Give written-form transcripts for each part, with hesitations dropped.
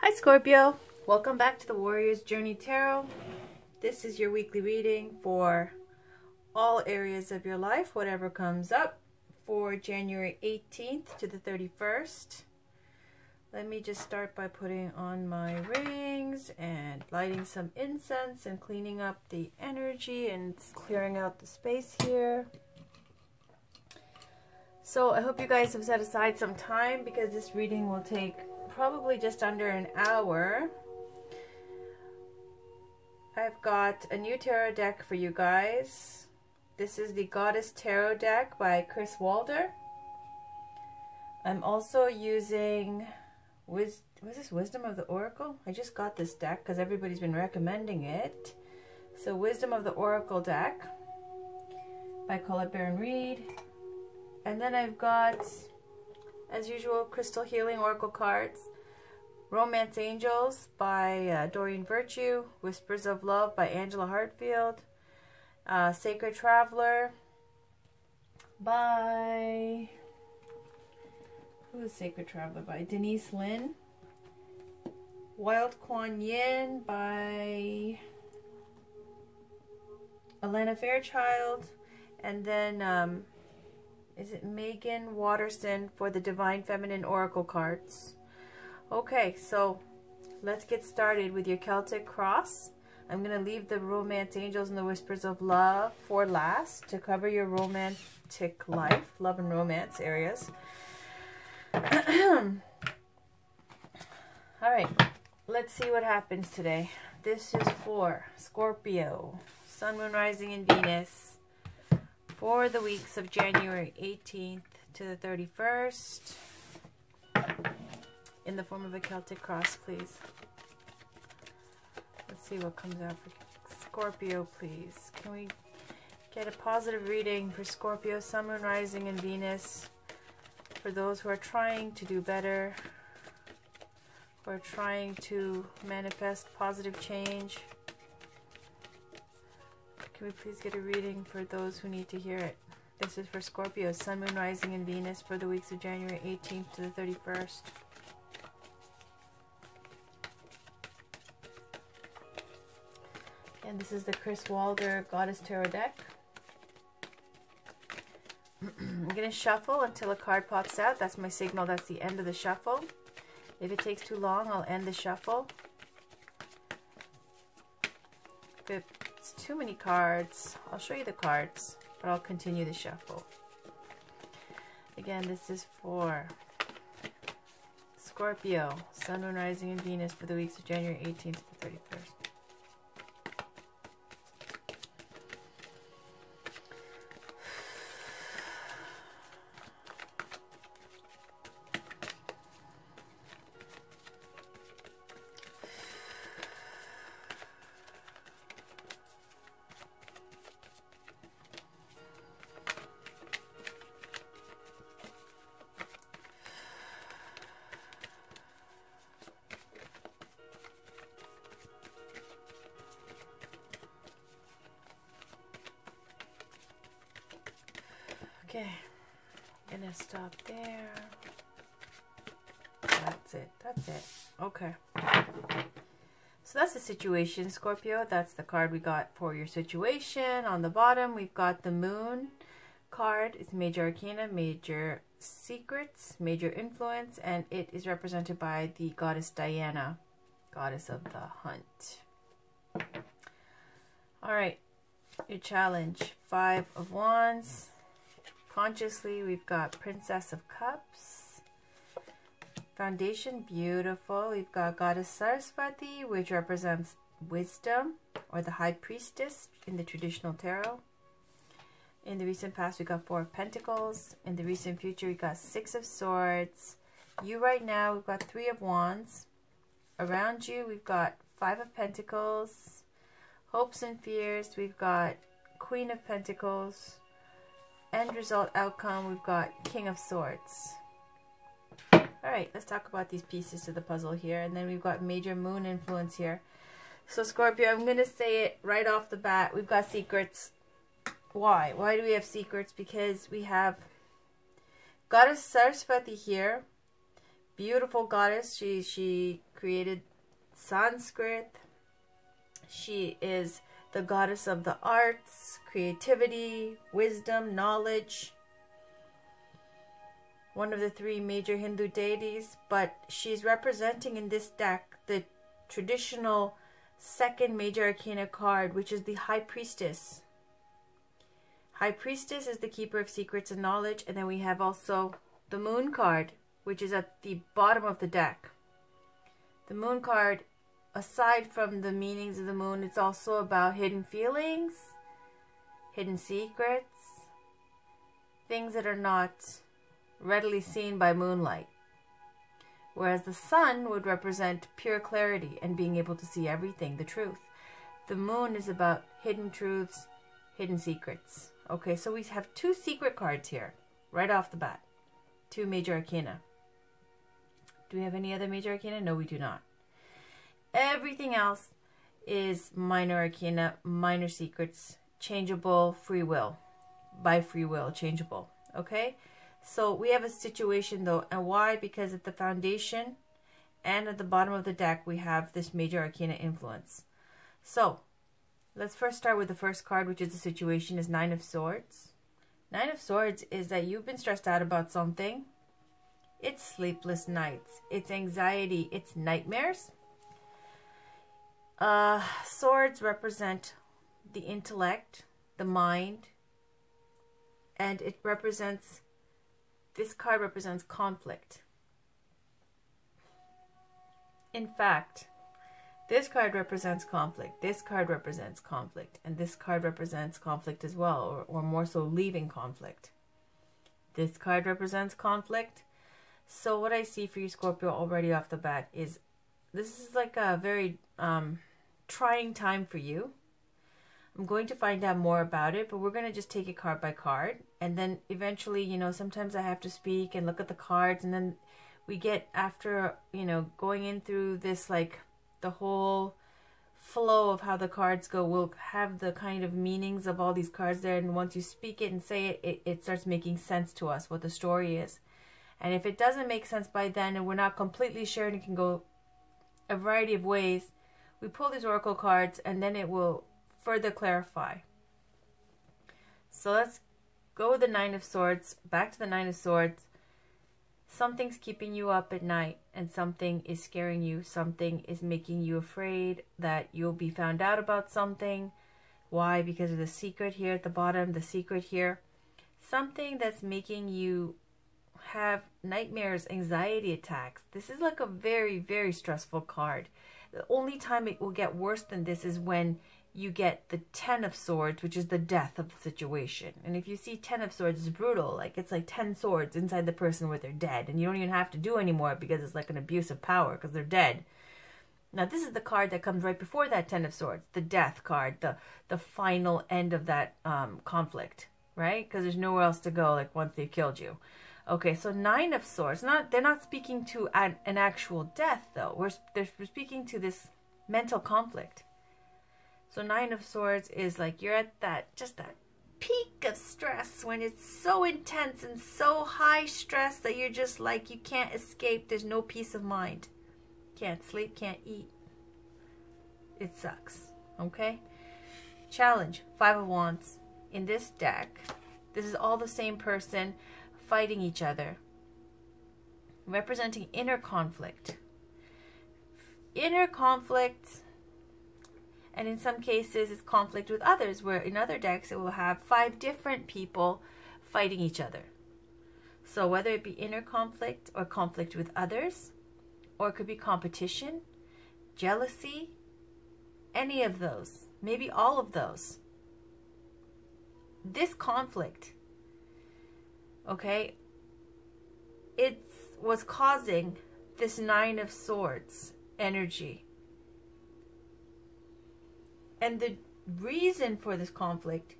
Hi Scorpio, welcome back to the Warrior's Journey Tarot. This is your weekly reading for all areas of your life, whatever comes up, for January 18th to the 31st. Let me just start by putting on my rings and lighting some incense and cleaning up the energy and clearing out the space here. So I hope you guys have set aside some time because this reading will take probably just under an hour. I've got a new tarot deck for you guys. This is the Goddess Tarot deck by Chris Walder. I'm also using was this Wisdom of the Oracle? I just got this deck because everybody's been recommending it. So Wisdom of the Oracle deck by Colette Baron Reed. And then I've got, as usual, Crystal Healing Oracle cards. Romance Angels by Doreen Virtue. Whispers of Love by Angela Hartfield. Sacred Traveler by... Who is Sacred Traveler by? Denise Lynn. Wild Kuan Yin by Elena Fairchild. And then, is it Megan Watterson for the Divine Feminine Oracle cards? Okay, so let's get started with your Celtic Cross. I'm going to leave the Romance Angels and the Whispers of Love for last to cover your romantic life, love and romance areas. All right, let's see what happens today. This is for Scorpio, Sun, Moon, Rising, and Venus for the weeks of January 18th to the 31st. In the form of a Celtic cross, please. Let's see what comes out for Scorpio, please. Can we get a positive reading for Scorpio, Sun, Moon, Rising, and Venus? For those who are trying to do better, who are trying to manifest positive change. Can we please get a reading for those who need to hear it? This is for Scorpio, Sun, Moon, Rising, and Venus for the weeks of January 18th to the 31st. And this is the Chris Walder Goddess Tarot deck. I'm going to shuffle until a card pops out. That's my signal. That's the end of the shuffle. If it takes too long, I'll end the shuffle. If it's too many cards, I'll show you the cards, but I'll continue the shuffle. Again, this is for Scorpio, Sun, Moon, Rising, and Venus for the weeks of January 18th to the 31st. Okay, I'm gonna stop there. That's it. That's it. Okay. So that's the situation, Scorpio. That's the card we got for your situation. On the bottom, we've got the Moon card. It's Major Arcana, Major Secrets, Major Influence, and it is represented by the Goddess Diana, Goddess of the Hunt. All right, your challenge, 5 of Wands. Consciously, we've got Princess of Cups. Foundation, beautiful. We've got Goddess Saraswati, which represents wisdom, or the High Priestess in the traditional tarot. In the recent past, we got 4 of Pentacles. In the recent future, we got 6 of Swords. You right now, we've got 3 of Wands. Around you, we've got 5 of Pentacles. Hopes and fears, we've got Queen of Pentacles. End result outcome, we've got King of Swords. Alright, let's talk about these pieces to the puzzle here. And then we've got Major Moon influence here. So Scorpio, I'm going to say it right off the bat. We've got secrets. Why? Why do we have secrets? Because we have Goddess Saraswati here Beautiful goddess. She created Sanskrit. She is the goddess of the arts, creativity, wisdom, knowledge. One of the 3 major Hindu deities, but she's representing in this deck the traditional 2nd major arcana card, which is the High Priestess. High Priestess is the keeper of secrets and knowledge, and then we have also the Moon card, which is at the bottom of the deck. The Moon card, aside from the meanings of the moon, it's also about hidden feelings, hidden secrets, things that are not readily seen by moonlight. Whereas the sun would represent pure clarity and being able to see everything, the truth. The moon is about hidden truths, hidden secrets. Okay, so we have 2 secret cards here, right off the bat. 2 major arcana. Do we have any other major arcana? No, we do not. Everything else is minor arcana, minor secrets, changeable, free will. By free will, changeable. Okay? So we have a situation though. And why? Because at the foundation and at the bottom of the deck, we have this major arcana influence. So let's first start with the first card, which is the situation, is 9 of Swords. 9 of Swords is that you've been stressed out about something. It's sleepless nights. It's anxiety. It's nightmares. Swords represent the intellect, the mind, and it represents, this card represents conflict. In fact, this card represents conflict, this card represents conflict, and this card represents conflict as well, or more so leaving conflict. This card represents conflict. So what I see for you, Scorpio, already off the bat is this is like a very trying time for you. I'm going to find out more about it, but we're going to just take it card by card. And then eventually, you know, sometimes I have to speak and look at the cards. And then we get, after, you know, going in through this, like the whole flow of how the cards go, we'll have the kind of meanings of all these cards there. And once you speak it and say it, it starts making sense to us, what the story is. And if it doesn't make sense by then, and we're not completely sure, and it can go a variety of ways, we pull these oracle cards and then it will further clarify. So let's go with the 9 of Swords. Back to the 9 of Swords. Something's keeping you up at night, and something is scaring you. Something is making you afraid that you'll be found out about something. Why? Because of the secret here at the bottom, the secret here. Something that's making you have nightmares, anxiety attacks. This is like a very, very stressful card. The only time it will get worse than this is when you get the 10 of Swords, which is the death of the situation. And if you see 10 of Swords, it's brutal. Like, it's like 10 swords inside the person where they're dead. And you don't even have to do anymore because it's like an abuse of power because they're dead. Now, this is the card that comes right before that 10 of Swords, the death card, the final end of that conflict, right? Because there's nowhere else to go, like, once they've killed you. Okay, so 9 of Swords. They're not speaking to an actual death, though. We're speaking to this mental conflict. So 9 of Swords is like you're at that peak of stress when it's so intense and so high stress that you're just like you can't escape. There's no peace of mind. Can't sleep, can't eat. It sucks. Okay? Challenge, 5 of Wands. In this deck, this is all the same person fighting each other, representing inner conflict. Inner conflict, and in some cases it's conflict with others, where in other decks it will have 5 different people fighting each other. So whether it be inner conflict or conflict with others, or it could be competition, jealousy, any of those, maybe all of those. This conflict, okay, it was causing this 9 of Swords energy. And the reason for this conflict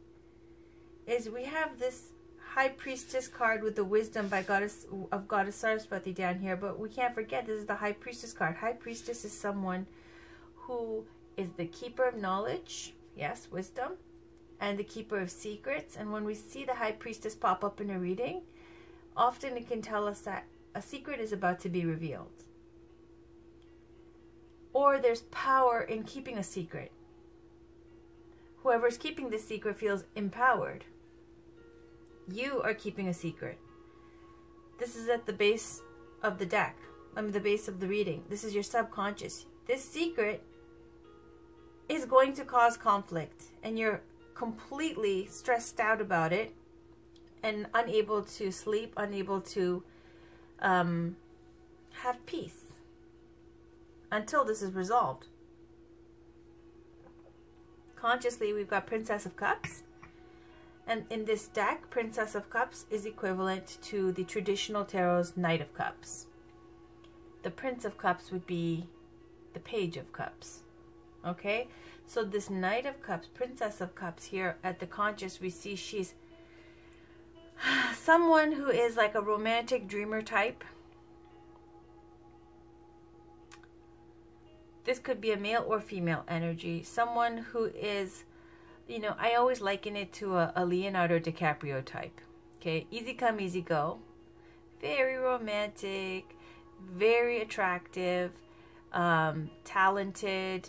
is we have this High Priestess card with the wisdom by Goddess Saraswati down here, but we can't forget this is the High Priestess card. High Priestess is someone who is the keeper of knowledge, yes, wisdom, and the keeper of secrets. And when we see the High Priestess pop up in a reading, often it can tell us that a secret is about to be revealed. Or there's power in keeping a secret. Whoever's keeping the secret feels empowered. You are keeping a secret. This is at the base of the deck. The base of the reading. This is your subconscious. This secret is going to cause conflict, and you're completely stressed out about it and unable to sleep, unable to have peace until this is resolved. Consciously, we've got Princess of Cups. And in this deck, Princess of Cups is equivalent to the traditional tarot's Knight of Cups. The Prince of Cups would be the Page of Cups. Okay? So this Knight of Cups, Princess of Cups here at the conscious, we see she's someone who is like a romantic dreamer type. This could be a male or female energy. Someone who is, you know, I always liken it to a Leonardo DiCaprio type. Okay, easy come, easy go. Very romantic, very attractive, talented,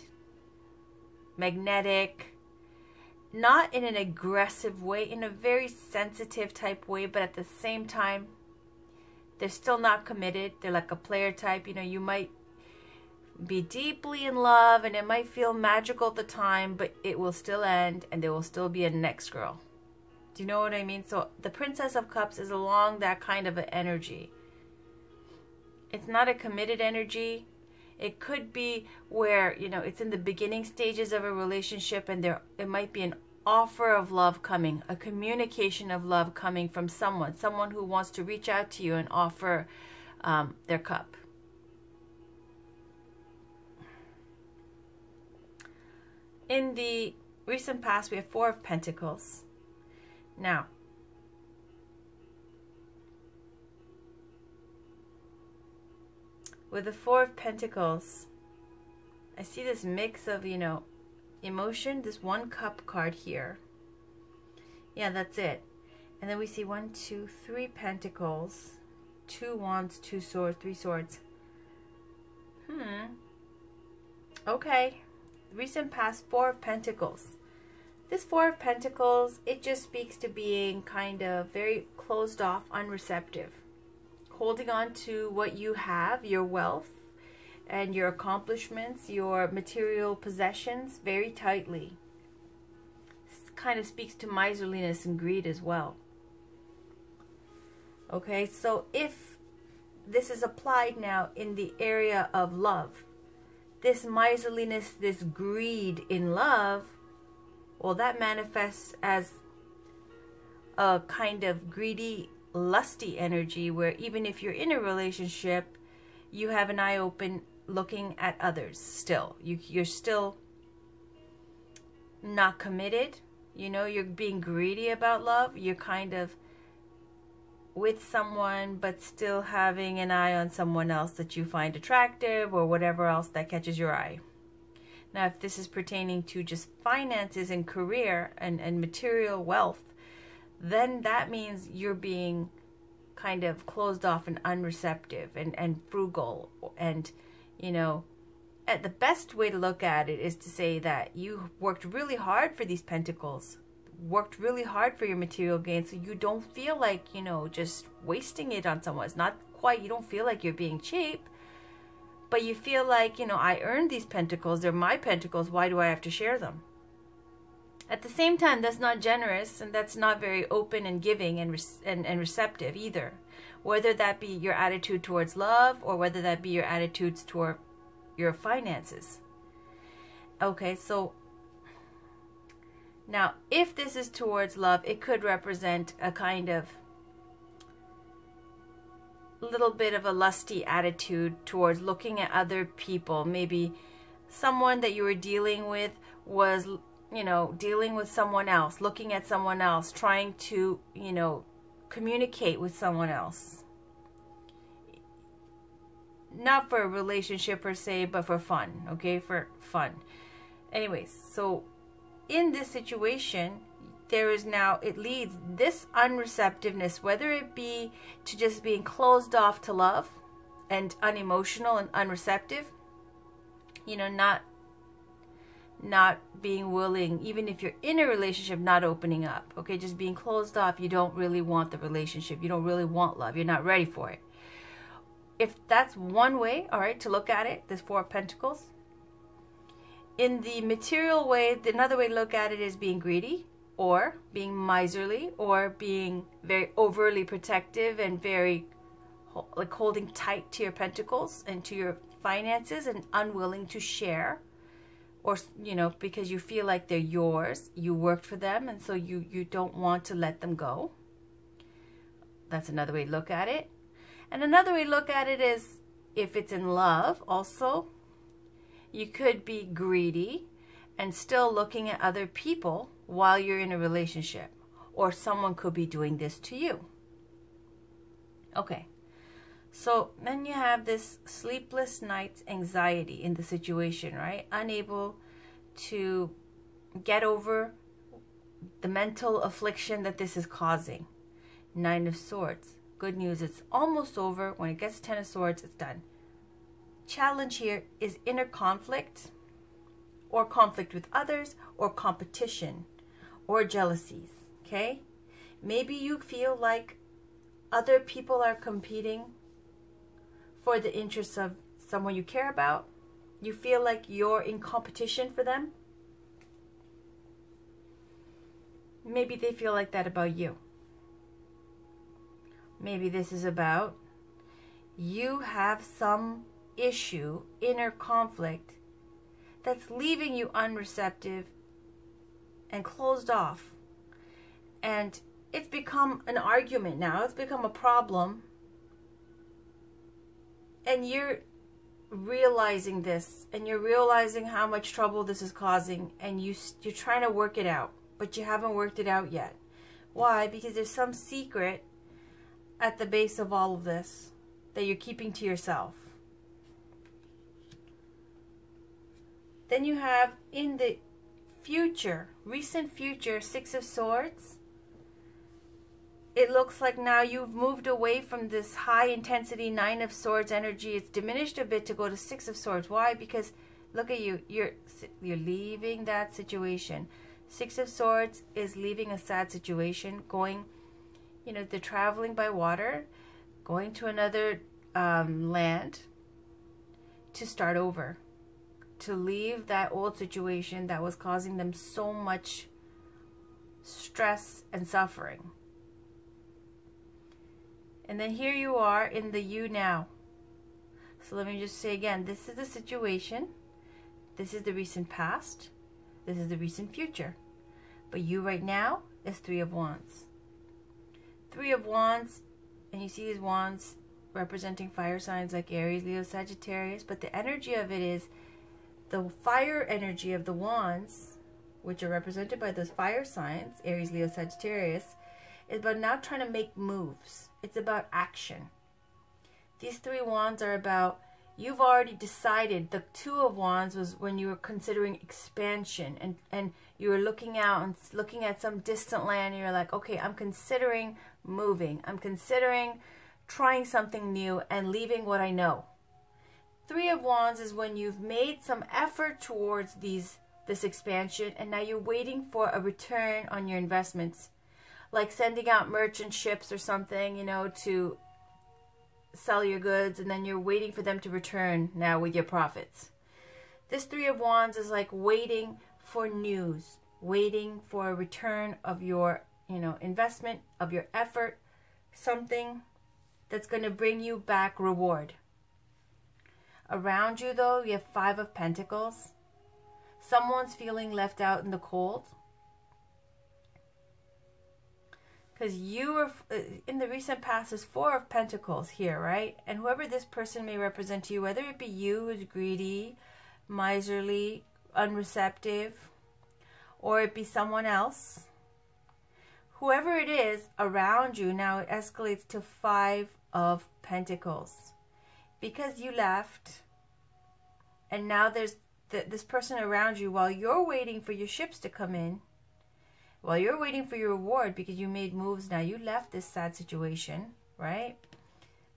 magnetic. Not in an aggressive way, in a very sensitive type way, but at the same time, they're still not committed. They're like a player type. You know, you might be deeply in love and it might feel magical at the time, but it will still end and there will still be a next girl. Do you know what I mean? So the Princess of Cups is along that kind of an energy. It's not a committed energy. It could be where, you know, it's in the beginning stages of a relationship and it might be an offer of love coming, a communication of love coming from someone who wants to reach out to you and offer their cup. In the recent past, we have Four of Pentacles. Now, with the Four of Pentacles, I see this mix of, you know, emotion. This one cup card here. Yeah, that's it. And then we see 1, 2, 3 pentacles, 2 wands, 2 swords, 3 swords. Okay. Recent past, Four of Pentacles. This Four of Pentacles, it just speaks to being kind of very closed off, unreceptive. Holding on to what you have, your wealth and your accomplishments, your material possessions very tightly. This kind of speaks to miserliness and greed as well. Okay, so if this is applied now in the area of love, this miserliness, this greed in love, well, that manifests as a kind of greedy, lusty energy where even if you're in a relationship, you have an eye open looking at others still. You're still not committed. You know, you're being greedy about love. You're kind of with someone but still having an eye on someone else that you find attractive or whatever else that catches your eye. Now, if this is pertaining to just finances and career and material wealth, then that means you're being kind of closed off and unreceptive and frugal. And, you know, the best way to look at it is to say that you worked really hard for these pentacles, worked really hard for your material gain, so you don't feel like, you know, just wasting it on someone. It's not quite, you don't feel like you're being cheap, but you feel like, you know, I earned these pentacles, they're my pentacles, why do I have to share them? At the same time, that's not generous, and that's not very open and giving and receptive either. Whether that be your attitude towards love or whether that be your attitudes toward your finances. Okay, so now if this is towards love, it could represent a kind of little bit of a lusty attitude towards looking at other people. Maybe someone that you were dealing with was, you know, dealing with someone else, looking at someone else, trying to, you know, communicate with someone else. Not for a relationship per se, but for fun, okay? For fun. Anyways, so in this situation, there is now, it leads this unreceptiveness, whether it be to just being closed off to love and unemotional and unreceptive, you know, not being willing, even if you're in a relationship, not opening up, okay, just being closed off. You don't really want the relationship, you don't really want love, you're not ready for it. If that's one way, all right, to look at it, this Four of Pentacles. In the material way, another way to look at it is being greedy, or being miserly, or being very overly protective and very like holding tight to your pentacles and to your finances and unwilling to share, or, you know, because you feel like they're yours, you worked for them, and so you don't want to let them go. That's another way to look at it. And another way to look at it is, if it's in love also, you could be greedy and still looking at other people while you're in a relationship, or someone could be doing this to you. Okay, so then you have this sleepless nights anxiety in the situation, right? Unable to get over the mental affliction that this is causing. Nine of Swords. Good news, it's almost over. When it gets 10 of Swords, it's done. Challenge here is inner conflict, or conflict with others, or competition, or jealousies, okay? Maybe you feel like other people are competing for the interests of someone you care about. You feel like you're in competition for them. Maybe they feel like that about you. Maybe this is about you have some issue, inner conflict, that's leaving you unreceptive and closed off. And it's become an argument now. It's become a problem. And you're realizing this, and you're realizing how much trouble this is causing, and you're trying to work it out, but you haven't worked it out yet. Why? Because there's some secret at the base of all of this that you're keeping to yourself. Then you have in the future, recent future, Six of Swords. It looks like now you've moved away from this high intensity Nine of Swords energy. It's diminished a bit to go to Six of Swords. Why? Because look at you. You're leaving that situation. Six of Swords is leaving a sad situation, going, you know, they're traveling by water, going to another land to start over, to leave that old situation that was causing them so much stress and suffering. And then here you are in the you now. So let me just say again, this is the situation. This is the recent past. This is the recent future. But you right now is Three of Wands. Three of Wands, and you see these wands representing fire signs like Aries, Leo, Sagittarius. But the energy of it is the fire energy of the wands, which are represented by those fire signs, Aries, Leo, Sagittarius, is about now trying to make moves. It's about action. These three wands are about, you've already decided. The Two of Wands was when you were considering expansion, and you were looking out and looking at some distant land, and you're like, okay, I'm considering moving. I'm considering trying something new and leaving what I know. Three of Wands is when you've made some effort towards this expansion, and now you're waiting for a return on your investments. Like sending out merchant ships or something, you know, to sell your goods, and then you're waiting for them to return now with your profits. This Three of Wands is like waiting for news, waiting for a return of your, you know, investment, of your effort, something that's going to bring you back reward. Around you, though, you have Five of Pentacles. Someone's feeling left out in the cold. Because you were, in the recent past, is Four of Pentacles here, right? And whoever this person may represent to you, whether it be you who's greedy, miserly, unreceptive, or it be someone else, whoever it is around you, now it escalates to Five of Pentacles. Because you left, and now there's this person around you while you're waiting for your ships to come in, While you're waiting for your reward because you made moves now, you left this sad situation, right?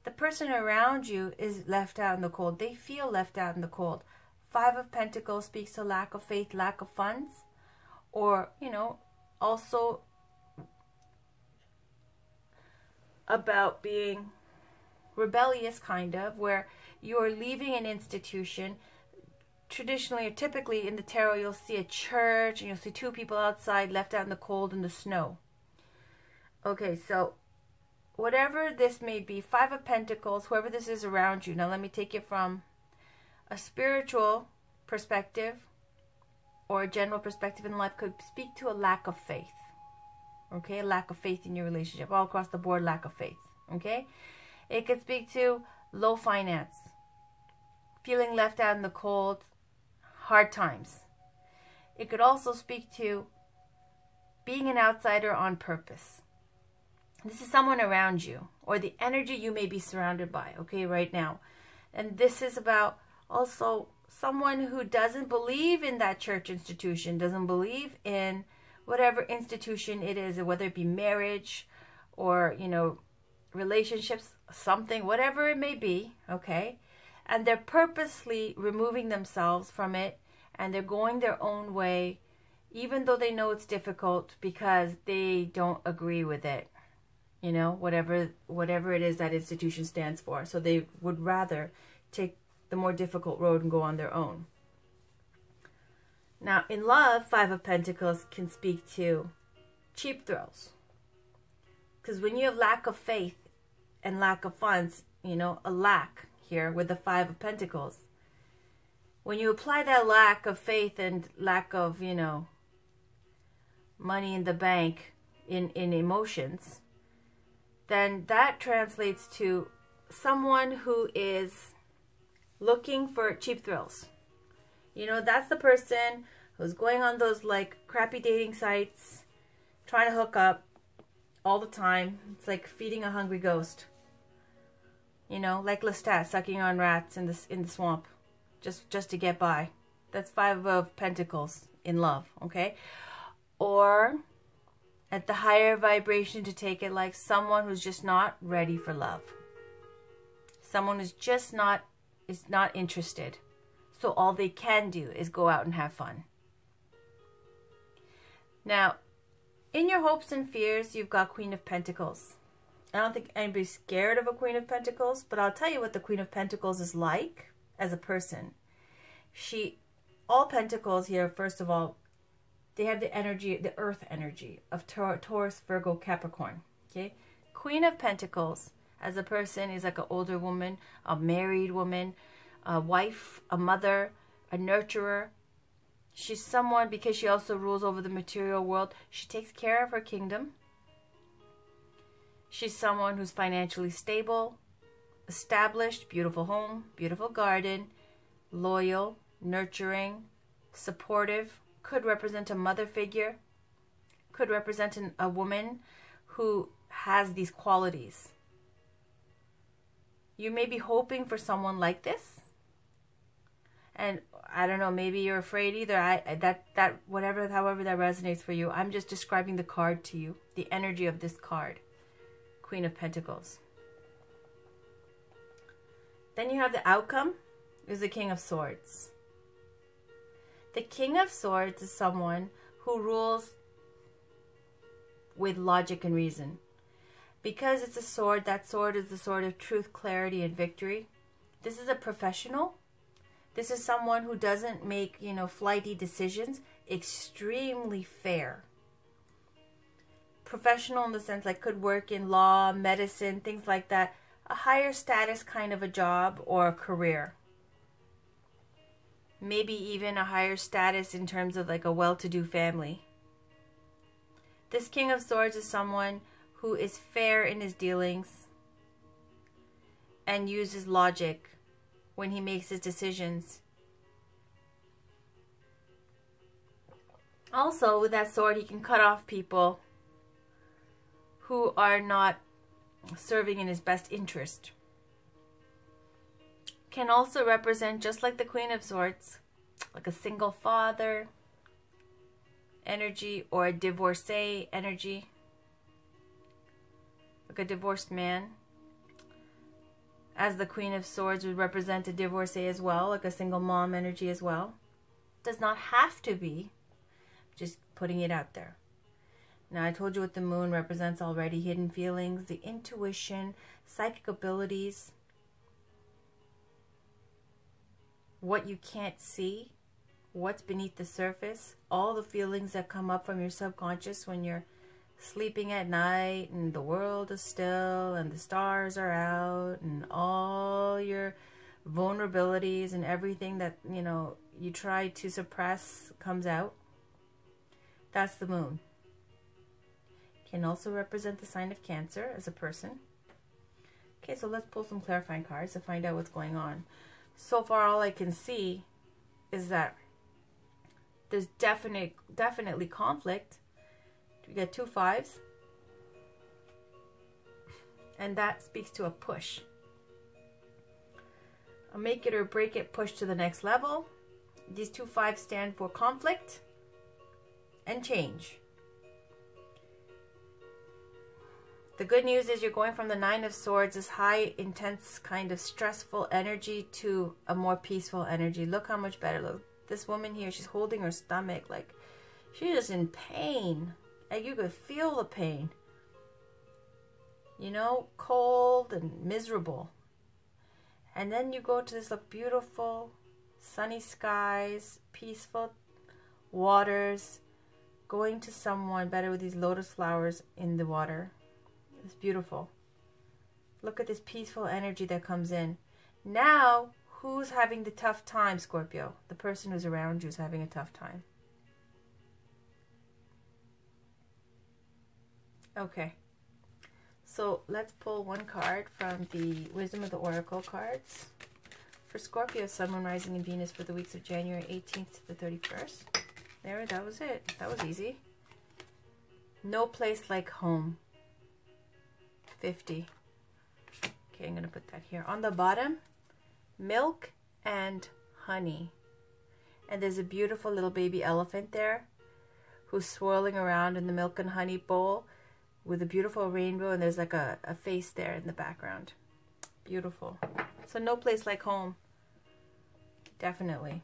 The person around you is left out in the cold. They feel left out in the cold. Five of Pentacles speaks to lack of faith, lack of funds, or, you know, also about being rebellious, kind of, where you're leaving an institution. Traditionally or typically in the tarot, you'll see a church and you'll see two people outside left out in the cold and the snow. Okay, so whatever this may be, Five of Pentacles, whoever this is around you. Now let me take it from a spiritual perspective or a general perspective in life. Could speak to a lack of faith. Okay, a lack of faith in your relationship. All across the board, lack of faith. Okay, it could speak to low finance, feeling left out in the cold, hard times. It could also speak to being an outsider on purpose. This is someone around you or the energy you may be surrounded by, okay, right now. And this is about also someone who doesn't believe in that church institution, doesn't believe in whatever institution it is, whether it be marriage or, you know, relationships, something, whatever it may be, okay? And they're purposely removing themselves from it, and they're going their own way, even though they know it's difficult because they don't agree with it. You know, whatever it is that institution stands for. So they would rather take the more difficult road and go on their own. Now, in love, Five of Pentacles can speak to cheap thrills. Because when you have lack of faith and lack of funds, you know, a lack here with the Five of Pentacles. When you apply that lack of faith and lack of, you know, money in the bank in emotions, then that translates to someone who is looking for cheap thrills. You know, that's the person who's going on those like crappy dating sites, trying to hook up all the time. It's like feeding a hungry ghost. You know, like Lestat sucking on rats in the swamp, just to get by. That's Five of Pentacles in love, okay? Or at the higher vibration, to take it like someone who's just not ready for love. Someone who's just not interested. So all they can do is go out and have fun. Now, in your hopes and fears, you've got Queen of Pentacles. I don't think anybody's scared of a Queen of Pentacles, but I'll tell you what the Queen of Pentacles is like as a person. All Pentacles here, first of all, they have the energy, the earth energy of Taurus, Virgo, Capricorn. Okay, Queen of Pentacles as a person is like an older woman, a married woman, a wife, a mother, a nurturer. She's someone, because she also rules over the material world, she takes care of her kingdom. She's someone who's financially stable, established, beautiful home, beautiful garden, loyal, nurturing, supportive. Could represent a mother figure. Could represent a woman who has these qualities. You may be hoping for someone like this. And I don't know, maybe you're afraid either. However that resonates for you. I'm just describing the card to you, the energy of this card. Queen of Pentacles. Then you have the outcome is the King of Swords. The King of Swords is someone who rules with logic and reason. Because it's a sword, that sword is the sword of truth, clarity, and victory. This is a professional. This is someone who doesn't make, you know, flighty decisions. Extremely fair. Professional in the sense like could work in law, medicine, things like that. A higher status kind of a job or a career. Maybe even a higher status in terms of like a well-to-do family. This King of Swords is someone who is fair in his dealings and uses logic when he makes his decisions. Also, with that sword, he can cut off people who are not serving in his best interest. Can also represent, just like the Queen of Swords, like a single father, energy or a divorcee energy, like a divorced man. As the Queen of Swords would represent a divorcee as well, like a single mom energy as well. Does not have to be, just putting it out there. Now, I told you what the moon represents already. Hidden feelings, the intuition, psychic abilities, what you can't see, what's beneath the surface, all the feelings that come up from your subconscious when you're sleeping at night and the world is still and the stars are out, and all your vulnerabilities and everything that, you know, you try to suppress comes out. That's the moon. Can also represent the sign of Cancer as a person. Okay, so let's pull some clarifying cards to find out what's going on. So far, all I can see is that there's definitely conflict. We get 2 5s. And that speaks to a push. A make it or break it push to the next level. These 2 5s stand for conflict and change. The good news is you're going from the 9 of Swords, this high, intense, kind of stressful energy, to a more peaceful energy. Look how much better. Look, this woman here, she's holding her stomach like she's just in pain. Like you could feel the pain. You know, cold and miserable. And then you go to this look beautiful, sunny skies, peaceful waters, going to someone better with these lotus flowers in the water. It's beautiful. Look at this peaceful energy that comes in. Now, who's having the tough time, Scorpio? The person who's around you is having a tough time. Okay. So let's pull one card from the Wisdom of the Oracle cards. For Scorpio, Sun, Moon, Rising, and Venus for the weeks of January 18th to the 31st. There, that was it. That was easy. No place like home. 50. Okay, I'm going to put that here. On the bottom, milk and honey. And there's a beautiful little baby elephant there who's swirling around in the milk and honey bowl with a beautiful rainbow, and there's like a face there in the background. Beautiful. So no place like home. Definitely.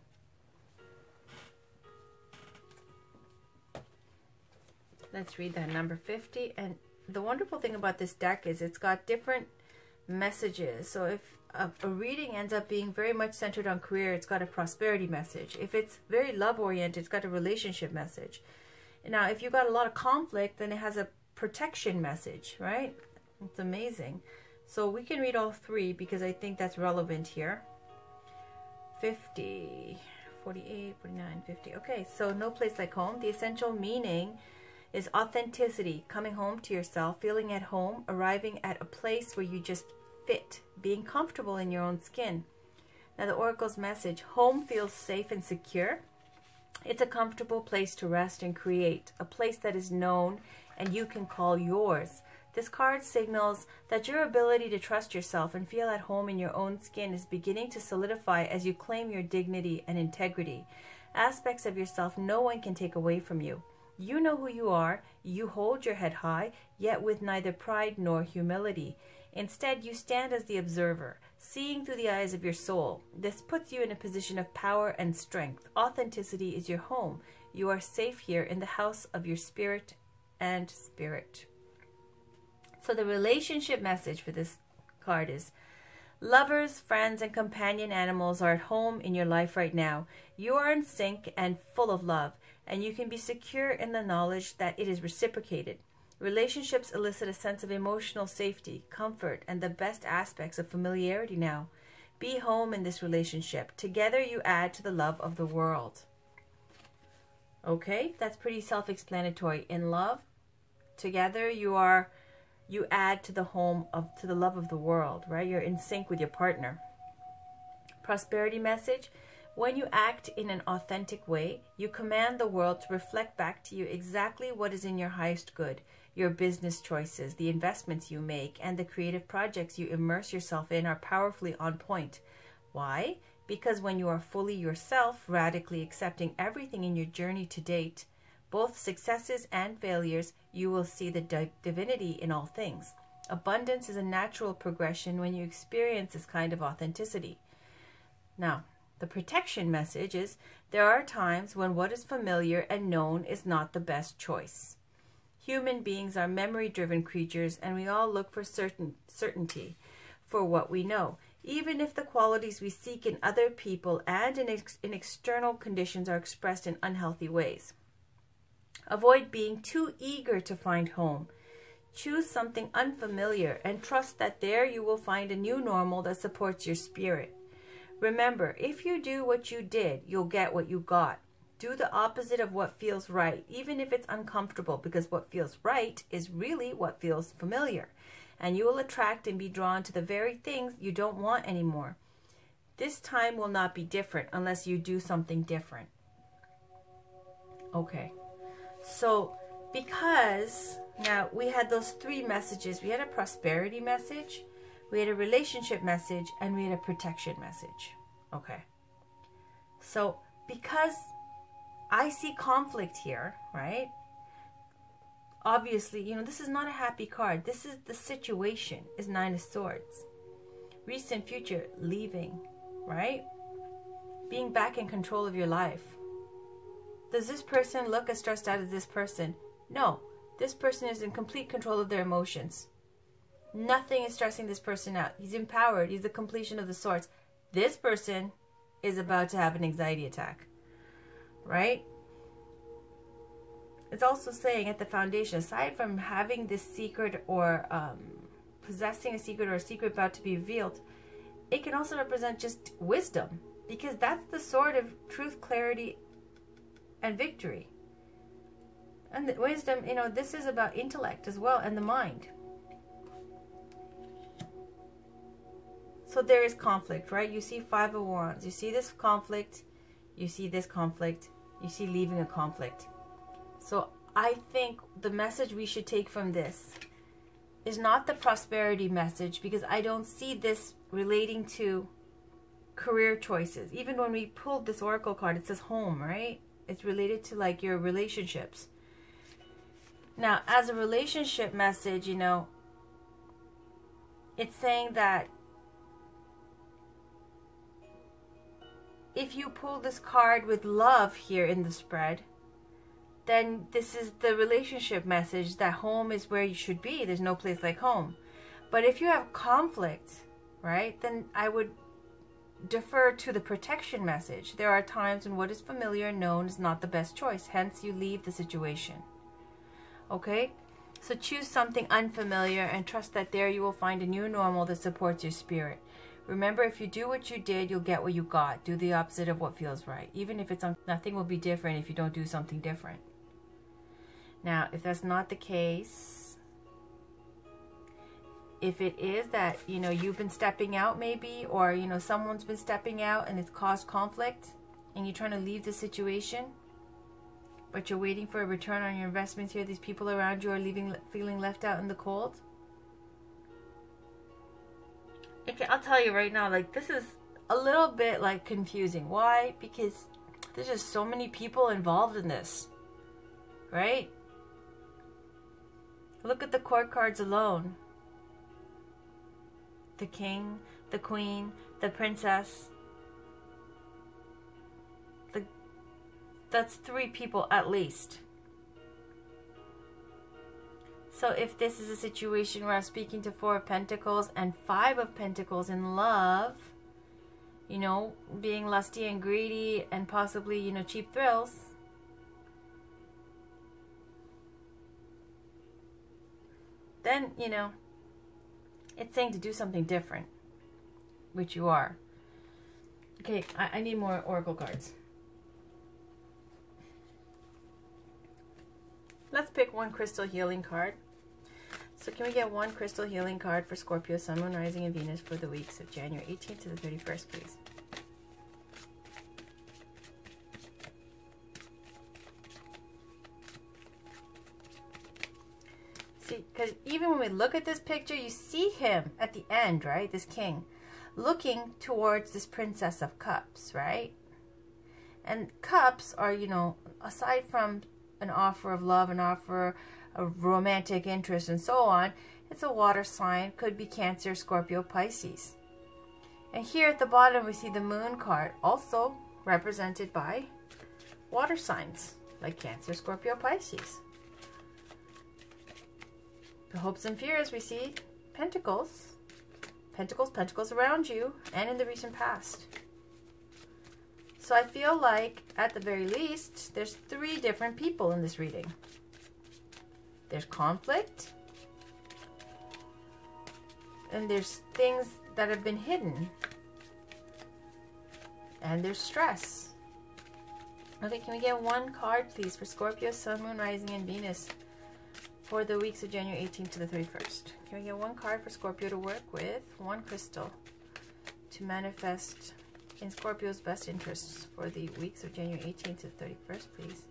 Let's read that number 50. And the wonderful thing about this deck is it's got different messages. So if a reading ends up being very much centered on career, it's got a prosperity message. If it's very love oriented, it's got a relationship message. Now, if you've got a lot of conflict, then it has a protection message, right? It's amazing. So we can read all three because I think that's relevant here. 50, 48, 49, 50. Okay, so no place like home. The essential meaning is authenticity, coming home to yourself, feeling at home, arriving at a place where you just fit, being comfortable in your own skin. Now the Oracle's message, home feels safe and secure. It's a comfortable place to rest and create, a place that is known and you can call yours. This card signals that your ability to trust yourself and feel at home in your own skin is beginning to solidify as you claim your dignity and integrity. Aspects of yourself no one can take away from you. You know who you are, you hold your head high, yet with neither pride nor humility. Instead, you stand as the observer, seeing through the eyes of your soul. This puts you in a position of power and strength. Authenticity is your home. You are safe here in the house of your spirit and spirit. So the relationship message for this card is, lovers, friends, and companion animals are at home in your life right now. You are in sync and full of love, and you can be secure in the knowledge that it is reciprocated. Relationships elicit a sense of emotional safety, comfort, and the best aspects of familiarity now. Be home in this relationship. Together you add to the love of the world. Okay, that's pretty self-explanatory. In love, together you add to the the love of the world, right? You're in sync with your partner. Prosperity message. When you act in an authentic way, you command the world to reflect back to you exactly what is in your highest good. Your business choices, the investments you make, and the creative projects you immerse yourself in are powerfully on point. Why? Because when you are fully yourself, radically accepting everything in your journey to date, both successes and failures, you will see the divinity in all things. Abundance is a natural progression when you experience this kind of authenticity. Now, the protection message is, there are times when what is familiar and known is not the best choice. Human beings are memory-driven creatures, and we all look for certainty for what we know, even if the qualities we seek in other people and in external conditions are expressed in unhealthy ways. Avoid being too eager to find home. Choose something unfamiliar and trust that there you will find a new normal that supports your spirit. Remember, if you do what you did, you'll get what you got. Do the opposite of what feels right, even if it's uncomfortable, because what feels right is really what feels familiar. And you will attract and be drawn to the very things you don't want anymore. This time will not be different unless you do something different. Okay, so because now we had those three messages. We had a prosperity message, we had a relationship message, and we had a protection message. Okay, so because I see conflict here, right? Obviously, this is not a happy card. This is the situation, is Nine of Swords. Recent future, leaving, right? Being back in control of your life. Does this person look as stressed out as this person? No, this person is in complete control of their emotions. Nothing is stressing this person out. He's empowered. He's the completion of the swords. This person is about to have an anxiety attack, right? It's also saying at the foundation, aside from having this secret or possessing a secret or a secret about to be revealed, it can also represent just wisdom, because that's the sword of truth, clarity, and victory. And the wisdom, this is about intellect as well, and the mind. So there is conflict, right? You see Five of Wands. You see this conflict. You see this conflict. You see leaving a conflict. So I think the message we should take from this is not the prosperity message, because I don't see this relating to career choices. Even when we pulled this oracle card, it says home, right? It's related to like your relationships. Now, as a relationship message, it's saying that if you pull this card with love here in the spread, then this is the relationship message, that home is where you should be. There's no place like home. But if you have conflict, right, then I would defer to the protection message. There are times when what is familiar and known is not the best choice. Hence, you leave the situation. Okay? So choose something unfamiliar and trust that there you will find a new normal that supports your spirit. Remember, if you do what you did, you'll get what you got. Do the opposite of what feels right. Even if it's nothing will be different if you don't do something different. Now, if that's not the case, if it is that, you've been stepping out maybe, or, someone's been stepping out and it's caused conflict, and you're trying to leave the situation, but you're waiting for a return on your investments here, these people around you are feeling left out in the cold. Okay, I'll tell you right now, like, this is a little bit, like, confusing. Why? Because there's just so many people involved in this, right? Look at the court cards alone. The king, the queen, the princess. That's 3 people at least. So if this is a situation where I'm speaking to 4 of Pentacles and 5 of Pentacles in love, being lusty and greedy and possibly, cheap thrills, then, it's saying to do something different, which you are. Okay, I need more oracle cards. Let's pick one crystal healing card. So can we get one crystal healing card for Scorpio, Sun, Moon, Rising, and Venus for the weeks of January 18th to the 31st, please? See, because even when we look at this picture, you see him at the end, right? This king looking towards this Princess of Cups, right? And cups are, aside from an offer of love, an offer of romantic interest, and so on. It's a water sign, could be Cancer, Scorpio, Pisces. And here at the bottom we see the Moon card, also represented by water signs like Cancer, Scorpio, Pisces. The hopes and fears, we see Pentacles. Pentacles, Pentacles around you and in the recent past. So I feel like, at the very least, there's 3 different people in this reading. There's conflict. And there's things that have been hidden. And there's stress. Okay, can we get one card, please, for Scorpio, Sun, Moon, Rising, and Venus for the weeks of January 18th to the 31st? Can we get one card for Scorpio to work with? One crystal to manifest in Scorpio's best interests for the weeks of January 18th to the 31st, please.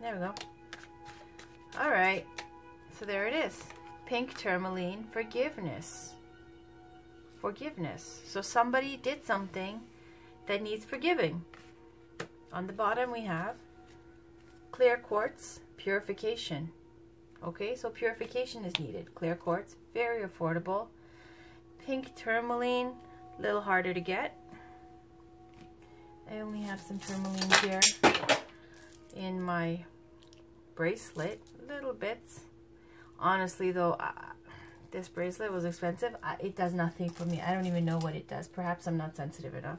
There we go. All right, so there it is. Pink tourmaline, forgiveness. Forgiveness. So somebody did something that needs forgiving. On the bottom we have clear quartz, purification. Okay, so purification is needed. Clear quartz, very affordable. Pink tourmaline, a little harder to get. I only have some tourmaline here in my bracelet, little bits. Honestly though, this bracelet was expensive. It does nothing for me. I don't even know what it does. Perhaps I'm not sensitive enough.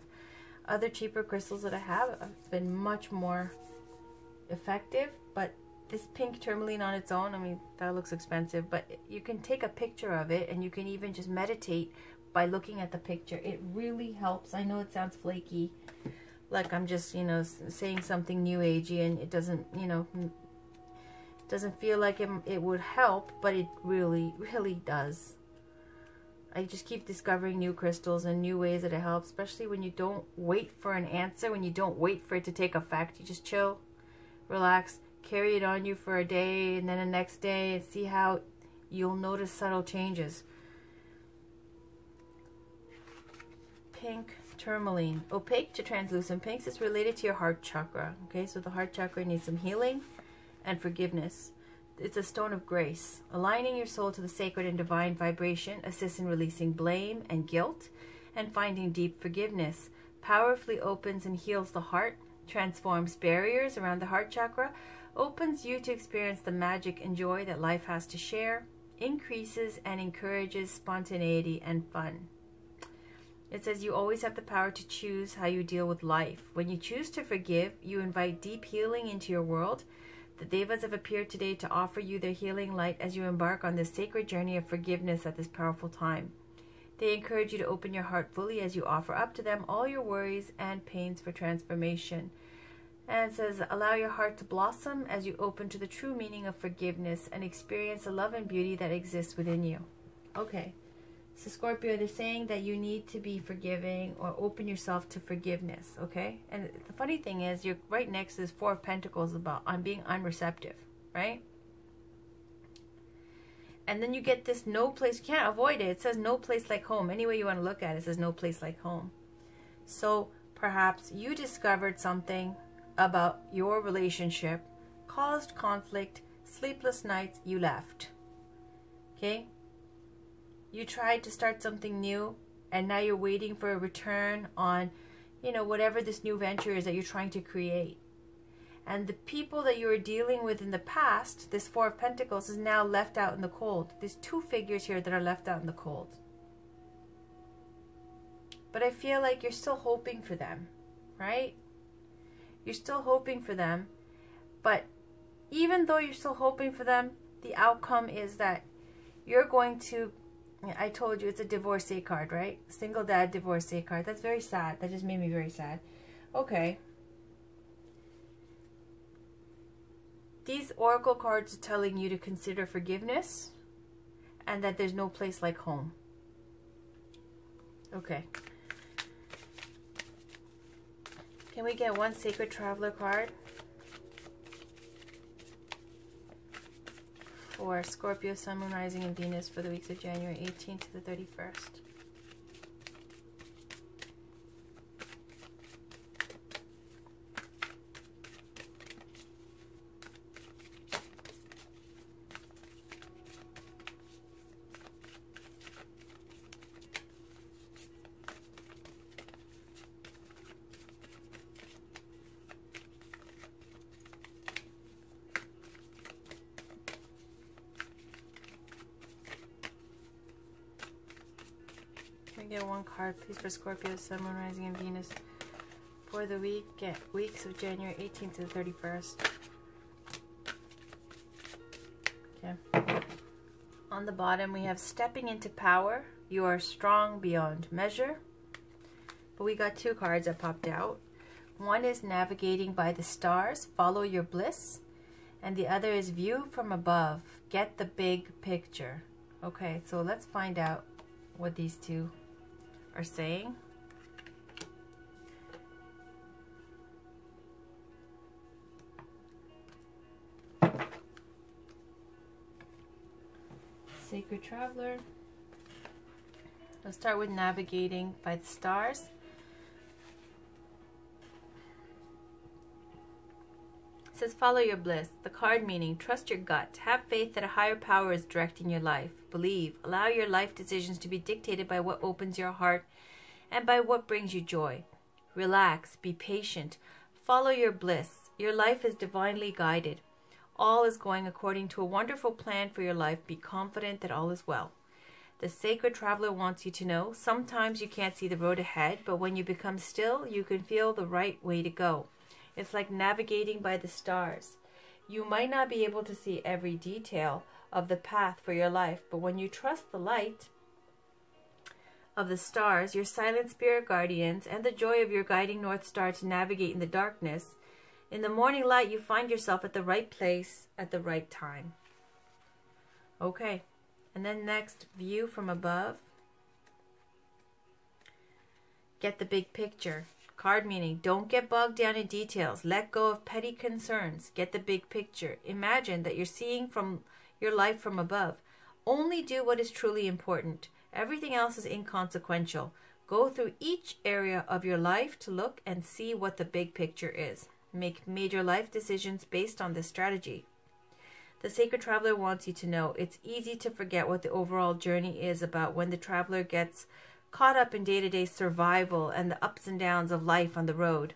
Other cheaper crystals that I have been much more effective, but this pink tourmaline on its own, I mean, that looks expensive, but you can take a picture of it and you can even just meditate by looking at the picture. It really helps. I know it sounds flaky, like I'm just, you know, saying something new agey, and it doesn't, you know, doesn't feel like it would help, but it really, really does. I just keep discovering new crystals and new ways that it helps, especially when you don't wait for an answer, when you don't wait for it to take effect. You just chill, relax, carry it on you for a day, and then the next day, and see how you'll notice subtle changes. Pink tourmaline, opaque to translucent pinks, is related to your heart chakra. Okay, so the heart chakra needs some healing and forgiveness. It's a stone of grace. Aligning your soul to the sacred and divine vibration assists in releasing blame and guilt and finding deep forgiveness. Powerfully opens and heals the heart, transforms barriers around the heart chakra, opens you to experience the magic and joy that life has to share, increases and encourages spontaneity and fun. It says you always have the power to choose how you deal with life. When you choose to forgive, you invite deep healing into your world. The Devas have appeared today to offer you their healing light as you embark on this sacred journey of forgiveness at this powerful time. They encourage you to open your heart fully as you offer up to them all your worries and pains for transformation. And it says, allow your heart to blossom as you open to the true meaning of forgiveness and experience the love and beauty that exists within you. Okay. So Scorpio, they're saying that you need to be forgiving or open yourself to forgiveness, okay? And the funny thing is, you're right next to this Four of Pentacles about being unreceptive, right? And then you get this no place, you can't avoid it. It says no place like home. Any way you want to look at it, it says no place like home. So perhaps you discovered something about your relationship, caused conflict, sleepless nights, you left, okay? You tried to start something new, and now you're waiting for a return on, you know, whatever this new venture is that you're trying to create. And the people that you were dealing with in the past, this Four of Pentacles, is now left out in the cold. There's 2 figures here that are left out in the cold. But I feel like you're still hoping for them, right? You're still hoping for them. But even though you're still hoping for them, the outcome is that you're going to... I told you it's a divorcee card, right? Single dad divorcee card. That's very sad. That just made me very sad. Okay. These oracle cards are telling you to consider forgiveness and that there's no place like home. Okay. Can we get one Sacred Traveler card? for Scorpio, Sun, Moon, Rising, and Venus for the weeks of January 18th to the 31st. Can we get one card, please, for Scorpio, Sun, Moon, Rising, and Venus for the weeks of January 18th to the 31st? Okay. On the bottom, we have stepping into power. You are strong beyond measure. But we got two cards that popped out. One is navigating by the stars, follow your bliss. And the other is view from above, get the big picture. Okay, so let's find out what these two are saying. Sacred Traveler. Let's start with navigating by the stars. It says follow your bliss. The card meaning trust your gut. Have faith that a higher power is directing your life. Believe. Allow your life decisions to be dictated by what opens your heart and by what brings you joy. Relax. Be patient. Follow your bliss. Your life is divinely guided. All is going according to a wonderful plan for your life. Be confident that all is well. The Sacred Traveler wants you to know sometimes you can't see the road ahead, but when you become still, you can feel the right way to go. It's like navigating by the stars. You might not be able to see every detail of the path for your life, but when you trust the light of the stars, your silent spirit guardians, and the joy of your guiding North Star to navigate in the darkness, in the morning light you find yourself at the right place at the right time. Okay, and then next, view from above. Get the big picture. Card meaning, don't get bogged down in details. Let go of petty concerns. Get the big picture. Imagine that you're seeing from your life from above. Only do what is truly important. Everything else is inconsequential. Go through each area of your life to look and see what the big picture is. Make major life decisions based on this strategy. The Sacred Traveler wants you to know it's easy to forget what the overall journey is about when the traveler gets caught up in day-to-day survival and the ups and downs of life on the road.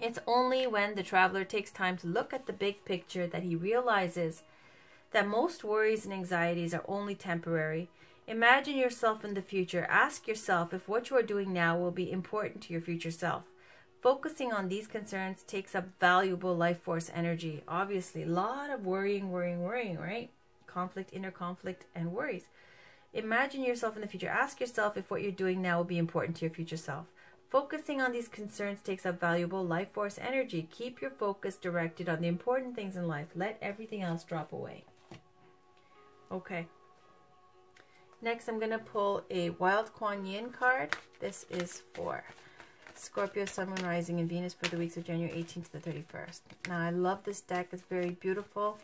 It's only when the traveler takes time to look at the big picture that he realizes that most worries and anxieties are only temporary. Imagine yourself in the future. Ask yourself if what you are doing now will be important to your future self. Focusing on these concerns takes up valuable life force energy. Obviously, a lot of worrying, right? Conflict, inner conflict, and worries. Imagine yourself in the future. Ask yourself if what you're doing now will be important to your future self. Focusing on these concerns takes up valuable life force energy. Keep your focus directed on the important things in life. Let everything else drop away. Okay. Next, I'm going to pull a Wild Kuan Yin card. This is for Scorpio, Sun, Moon, Rising, and Venus for the weeks of January 18th to the 31st. Now, I love this deck. It's very beautiful.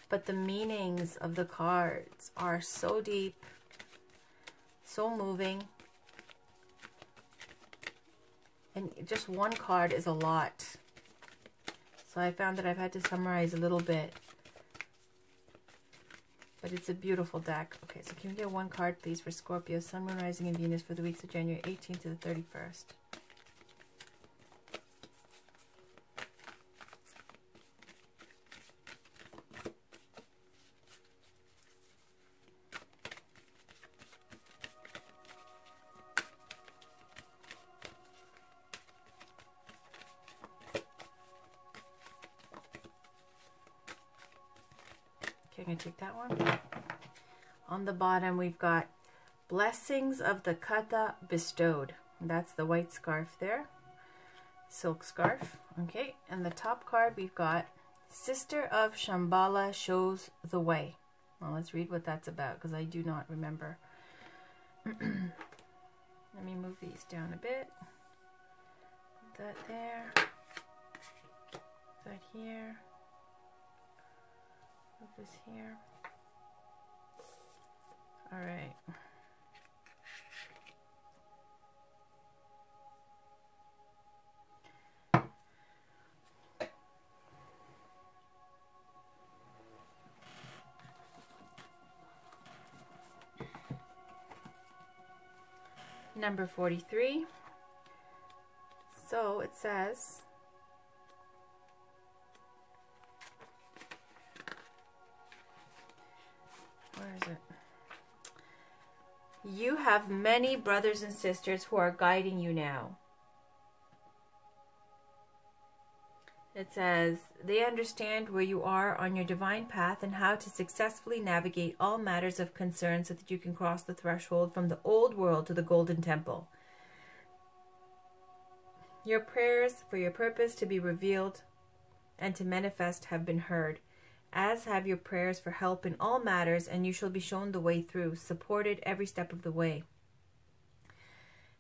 But the meanings of the cards are so deep, so moving. And just one card is a lot. So I found that I've had to summarize a little bit. But it's a beautiful deck. Okay, so can we get one card, please, for Scorpio, Sun, Moon, Rising, and Venus for the weeks of January 18th to the 31st? Okay, I'm going to take that one. On the bottom, we've got Blessings of the Kata Bestowed. That's the white scarf there. Silk scarf. Okay, and the top card, we've got Sister of Shambhala Shows the Way. Well, let's read what that's about, because I do not remember. Let me move these down a bit. Put that there. Put that here. Put this here. All right. Number 43. So it says, where is it? You have many brothers and sisters who are guiding you now. It says, they understand where you are on your divine path and how to successfully navigate all matters of concern so that you can cross the threshold from the old world to the golden temple. Your prayers for your purpose to be revealed and to manifest have been heard, as have your prayers for help in all matters, and you shall be shown the way through, supported every step of the way.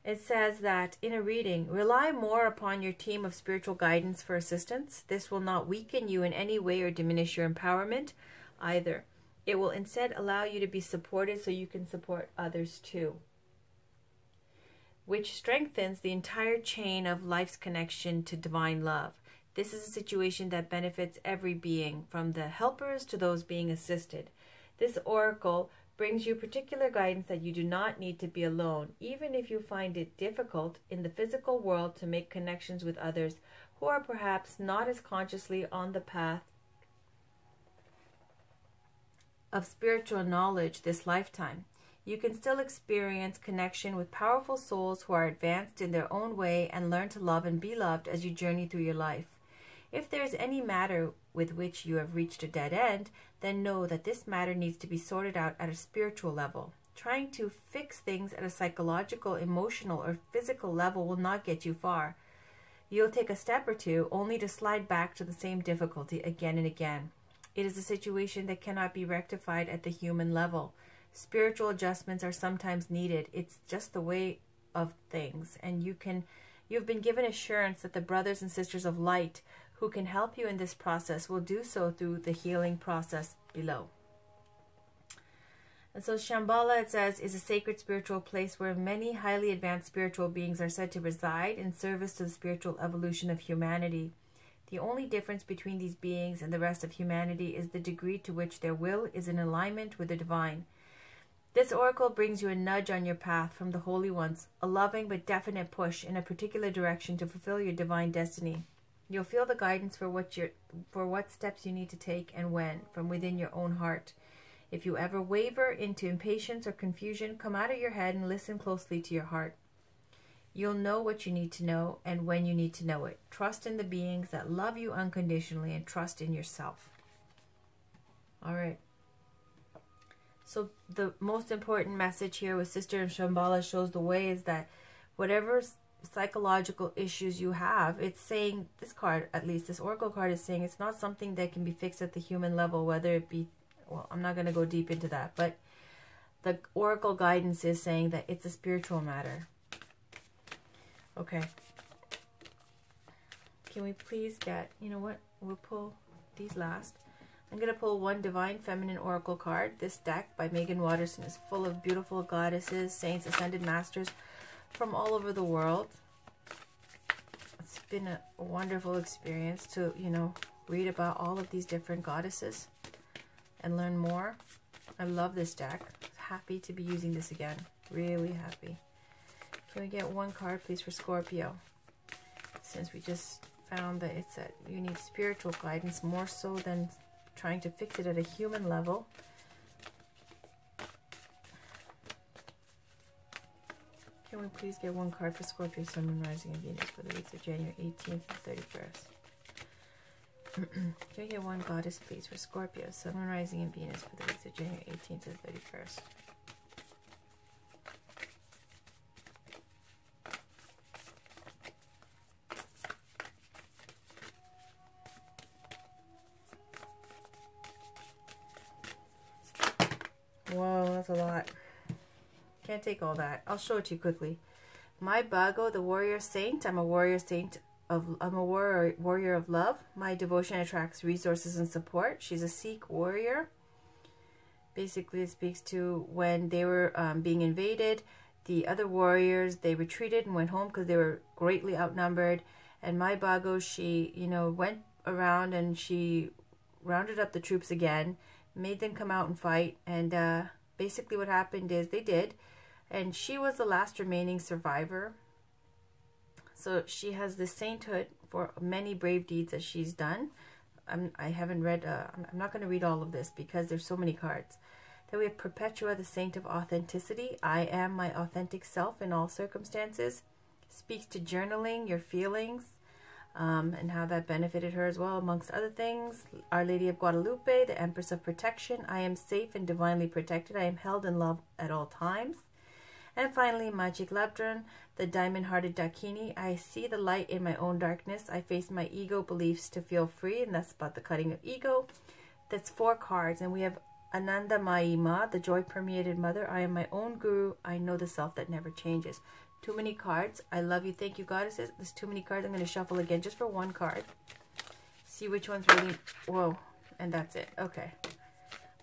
It says that in a reading, rely more upon your team of spiritual guidance for assistance. This will not weaken you in any way or diminish your empowerment either. It will instead allow you to be supported so you can support others too, which strengthens the entire chain of life's connection to divine love. This is a situation that benefits every being, from the helpers to those being assisted. This oracle brings you particular guidance that you do not need to be alone, even if you find it difficult in the physical world to make connections with others who are perhaps not as consciously on the path of spiritual knowledge this lifetime. You can still experience connection with powerful souls who are advanced in their own way and learn to love and be loved as you journey through your life. If there is any matter with which you have reached a dead end, then know that this matter needs to be sorted out at a spiritual level. Trying to fix things at a psychological, emotional, or physical level will not get you far. You'll take a step or two only to slide back to the same difficulty again and again. It is a situation that cannot be rectified at the human level. Spiritual adjustments are sometimes needed. It's just the way of things, and you've been given assurance that the brothers and sisters of light who can help you in this process will do so through the healing process below. And so Shambhala, it says, is a sacred spiritual place where many highly advanced spiritual beings are said to reside in service to the spiritual evolution of humanity. The only difference between these beings and the rest of humanity is the degree to which their will is in alignment with the divine. This oracle brings you a nudge on your path from the holy ones, a loving but definite push in a particular direction to fulfill your divine destiny. You'll feel the guidance for what steps you need to take and when, from within your own heart. If you ever waver into impatience or confusion, come out of your head and listen closely to your heart. You'll know what you need to know and when you need to know it. Trust in the beings that love you unconditionally and trust in yourself. All right. So the most important message here with Sister Shambhala shows the way is that whatever psychological issues you have, it's saying, this card, at least this oracle card is saying, it's not something that can be fixed at the human level, whether it be, well, I'm not going to go deep into that, but the oracle guidance is saying that it's a spiritual matter. Okay. Can we please get, you know what, we'll pull these last. I'm going to pull one Divine Feminine Oracle card. This deck by Megan Watterson is full of beautiful goddesses, saints, ascended masters from all over the world. It's been a wonderful experience to, read about all of these different goddesses and learn more. I love this deck. Happy to be using this again. Really happy. Can we get one card, please, for Scorpio? Since we just found that it's that you need spiritual guidance more so than trying to fix it at a human level. Can we please get one card for Scorpio, Sun, Moon, Rising, and Venus for the weeks of January 18th and 31st? Can we get one goddess, please, for Scorpio, Sun, Moon, Rising, and Venus for the weeks of January 18th and 31st? Whoa, that's a lot. Can't take all that. I'll show it to you quickly. My Bago, the warrior saint. I'm a warrior saint I'm a warrior of love. My devotion attracts resources and support. She's a Sikh warrior. Basically, it speaks to when they were being invaded. The other warriors, they retreated and went home because they were greatly outnumbered. And Mai Bago, she, went around and she rounded up the troops again, made them come out and fight. And basically what happened is they did. And she was the last remaining survivor. So she has this sainthood for many brave deeds that she's done. I haven't read, I'm not going to read all of this because there's so many cards. Then we have Perpetua, the saint of authenticity. I am my authentic self in all circumstances. Speaks to journaling, your feelings, and how that benefited her as well, amongst other things. Our Lady of Guadalupe, the Empress of Protection. I am safe and divinely protected. I am held in love at all times. And finally, Magic Labdran, the diamond-hearted Dakini. I see the light in my own darkness. I face my ego beliefs to feel free, and that's about the cutting of ego. That's 4 cards, and we have Ananda Maima, the joy-permeated mother. I am my own guru. I know the self that never changes. Too many cards. I love you. Thank you, goddesses. There's too many cards. I'm going to shuffle again just for 1 card. See which one's really... Whoa. And that's it. Okay.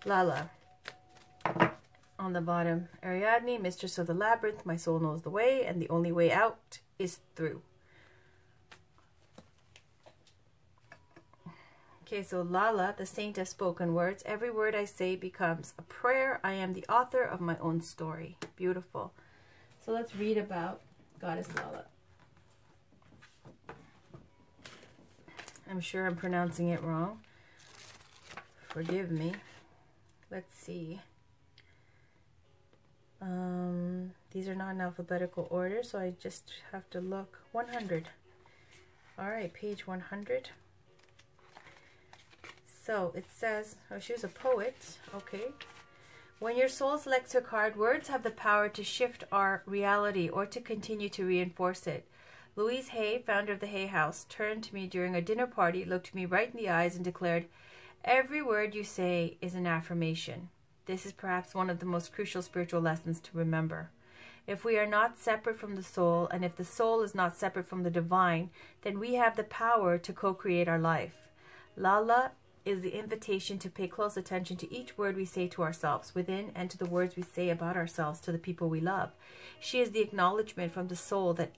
Lala. On the bottom, Ariadne, mistress of the labyrinth, my soul knows the way, and the only way out is through. Okay, so Lala, the saint of spoken words. Every word I say becomes a prayer. I am the author of my own story. Beautiful. So let's read about Goddess Lala. I'm sure I'm pronouncing it wrong. Forgive me. Let's see. These are not in alphabetical order, so I just have to look. 100. All right, page 100. So it says, oh, she was a poet. Okay. When your soul selects a card, words have the power to shift our reality or to continue to reinforce it. Louise Hay, founder of the Hay House, turned to me during a dinner party, looked me right in the eyes and declared, "Every word you say is an affirmation." This is perhaps one of the most crucial spiritual lessons to remember. If we are not separate from the soul, and if the soul is not separate from the divine, then we have the power to co-create our life. Lala is the invitation to pay close attention to each word we say to ourselves within and to the words we say about ourselves to the people we love. She is the acknowledgement from the soul that